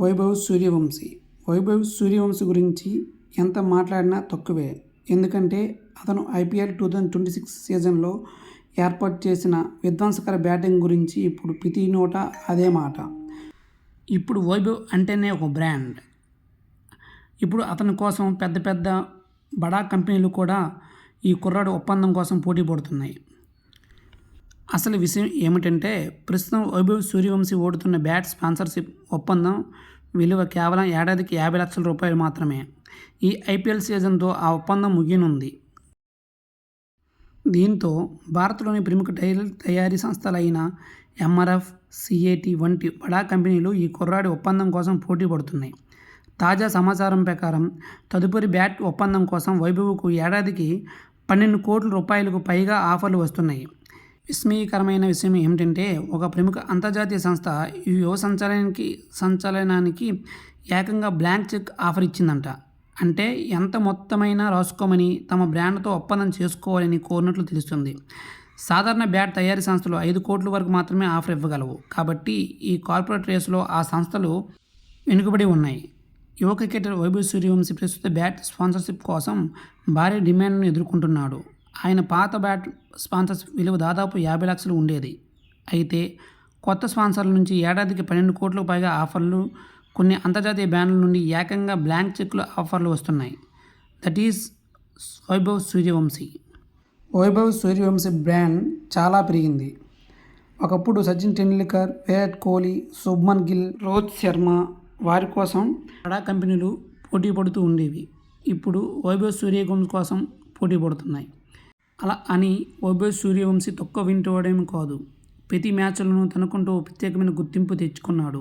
వైభవ్ సూర్యవంశీ. వైభవ్ సూర్యవంశీ గురించి ఎంత మాట్లాడినా తక్కువే. ఎందుకంటే అతను ఐపీఎల్ 2026 సీజన్లో ఏర్పాటు చేసిన విధ్వంసకర బ్యాటింగ్ గురించి ఇప్పుడు ప్రతి నోట అదే మాట. ఇప్పుడు వైభవ్ అంటేనే ఒక బ్రాండ్. ఇప్పుడు అతని కోసం పెద్ద పెద్ద బడా కంపెనీలు కూడా ఈ కుర్రాడు ఒప్పందం కోసం పోటీ పడుతున్నాయి. అసలు విషయం ఏమిటంటే ప్రస్తుతం వైభవ్ సూర్యవంశీ ఓడుతున్న బ్యాట్ స్పాన్సర్షిప్ ఒప్పందం విలువ కేవలం ఏడాదికి 50 లక్షల రూపాయలు మాత్రమే. ఈ ఐపీఎల్ సీజన్తో ఆ ఒప్పందం ముగియనుంది. దీంతో భారత్లోని ప్రముఖ టైర్ తయారీ సంస్థలైన ఎంఆర్ఎఫ్, సిఏటి వంటి బడా కంపెనీలు ఈ కుర్రాడి ఒప్పందం కోసం పోటీ పడుతున్నాయి. తాజా సమాచారం ప్రకారం తదుపరి బ్యాట్ ఒప్పందం కోసం వైభవ్కు ఏడాదికి 12 కోట్ల రూపాయలకు పైగా ఆఫర్లు వస్తున్నాయి. విస్మయకరమైన విషయం ఏమిటంటే ఒక ప్రముఖ అంతర్జాతీయ సంస్థ ఈ యువ సంచలనానికి ఏకంగా బ్లాంక్ చెక్ ఆఫర్ ఇచ్చిందంట. అంటే ఎంత మొత్తమైనా రాసుకోమని తమ బ్రాండ్తో ఒప్పందం చేసుకోవాలని కోరినట్లు తెలుస్తుంది. సాధారణ బ్యాట్ తయారీ సంస్థలు 5 కోట్ల వరకు మాత్రమే ఆఫర్ ఇవ్వగలవు. కాబట్టి ఈ కార్పొరేట్ రేసులో ఆ సంస్థలు వెనుకబడి ఉన్నాయి. యువ క్రికెటర్ వైభవ్ సూర్యవంశీ ప్రస్తుత బ్యాట్ స్పాన్సర్షిప్ కోసం భారీ డిమాండ్ను ఎదుర్కొంటున్నాడు. ఆయన పాత బ్యాట్ స్పాన్సర్షిప్ విలువ దాదాపు 50 లక్షలు ఉండేది. అయితే కొత్త స్పాన్సర్ల నుంచి ఏడాదికి 12 కోట్లకు పైగా ఆఫర్లు, కొన్ని అంతర్జాతీయ బ్రాండ్ల నుండి ఏకంగా బ్లాంక్ చెక్ల ఆఫర్లు వస్తున్నాయి. That is Vaibhav Suryavanshi. Vaibhav Suryavanshi brand చాలా పెరిగింది. ఒకప్పుడు సచిన్ టెండూల్కర్, విరాట్ కోహ్లీ, శుభ్మన్ గిల్, రోహిత్ శర్మ వారి కోసం బడా కంపెనీలు పోటీ పడుతూ ఉండేవి. ఇప్పుడు వైభవ్ సూర్యవంశీ కోసం పోటీ పడుతున్నాయి. అలా అని వైభవ్ సూర్యవంశీ తక్కువ వింటోడేమీ కాదు. ప్రతి మ్యాచ్లోనూ తనకంటూ ప్రత్యేకమైన గుర్తింపు తెచ్చుకున్నాడు.